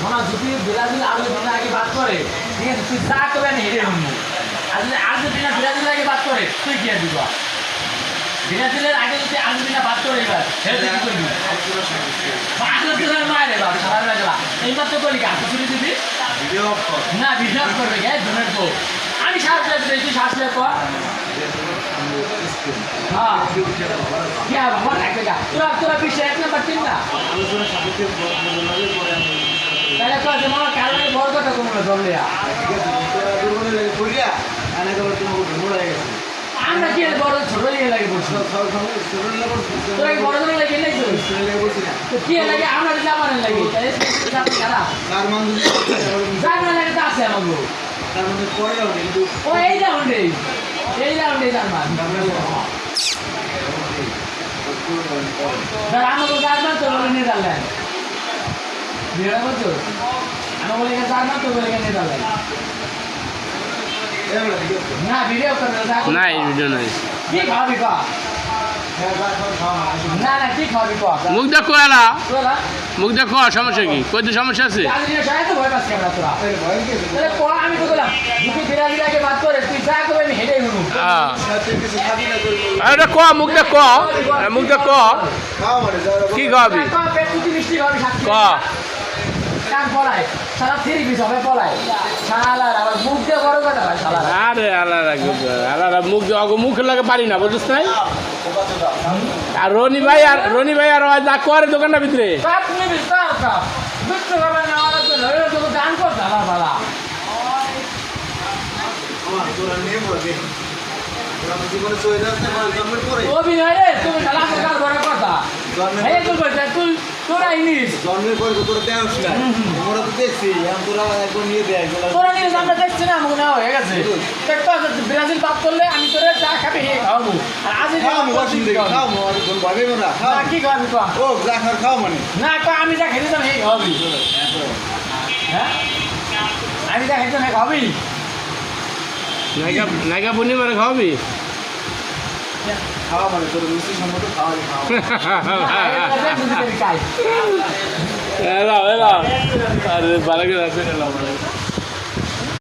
শোনা যদি Brazil Argentina আগে বাদ করে ঠিক আছে তুই যা করবে আমি হেরে হবো আর যদি আর্জেন্টিনা ব্রাজিল আগে বাদ করে তুই কি আর দিব ব্রাজিলের আগে যদি আর্জেন্টিনা বাদ করে এবার হেরে কি করবি আর্জেন্টিনার মায়ের এবার সারা লাগলা এইবার তো করলি কাজ ছুটি দিবি না ভিডিও করবে গে জনের তো আমি সাহায্য দিয়েছি সাহায্য কর হ্যাঁ কি আর বাবা লাগেগা তোরা পিছে এক নাম্বার তিন না তাহলে তো আছে মামা কারণে বড় কথা কোনো ধরলে আমরা কি বড় ছোট লিয়ে লাগে বলছি তোরা কি বড় ধরে লাগে নাই তো কি লাগে আমরা যদি আমার লাগে তাহলে খারাপ জার্মান লাগে তো আছে আমাকে তার মধ্যে পরে যাবে কিন্তু ও এই রাউন্ডে জার্মান আমাকে জার্মান তো বলে নেদারল্যান্ড বিয়েটা বলছো আমি বলি জার্মান তো বলে নেদারল্যান্ড না ভিডিও করবে না এই ভিডিও নাই কি খাবি কা না না কি খাবি কা মুখ দেখো এলা তোরা মুখ দেখো সমস্যা কি কই তো সমস্যা আছে আজকে সাথে তো ভয় পাচ্ছি আমরা তোরা তাহলে পড়া আমি তো বললাম যদি বিরাজিল আগে বাদ করে তুই যা করবে আমি হেডেই হবো হ্যাঁ সাথে কিছু খাবি না করবি আরে ক মুখ দেখো মুখ দেখো খাও মানে যারা কি খাবি পেট তুই মিষ্টি খাবি সাথে ক কান পড়ায় সারা থ্রি পিস হবে পড়ায় শালার আবার মুখ দিয়ে বড় কথা ভাই শালার আরে আলাদা মুখ মুখের লাগে পারি না বুঝছিস নাই আর রনি ভাই আর যা করে দোকানটার ভিতরে কাপ নিবি কাপ বিট্টু হবে না আমার তো ধরে তো গান করতে আমার বাবা আমার তোরা নিয়ে পড়বে তোরা জীবনে চলে যাচ্ছে জন্মের পরে অভিনয় রে তুমি শালা আমার কাল বড় কথা এই তো বলছিস তুই তোরা ইনিস জন্মের পরে তো তোরা দেওয়া না আমরা তো দেখছি এখন তোরা একবার নিয়ে দেয় তোরা নিয়ে আমরা দেখছি না আমাকে নেওয়া হয়ে গেছে ব্রাজিল বাদ করলে আমি তোরে চা খাবি হে খাওয়াবো আর আজ খাও অসুবিধা খাও আর কোন ভাবে না খাও কি খাবি তো ও যা খাও মানে না তো আমি যা খেতে হে খাবি হ্যাঁ আমি যা খেতে হে খাবি নায়িকা পূর্ণিমারে খাওয়াবি খাওয়া মানে তোর মিষ্টি সম্মত খাওয়া এলা আরে ভালো করে আছে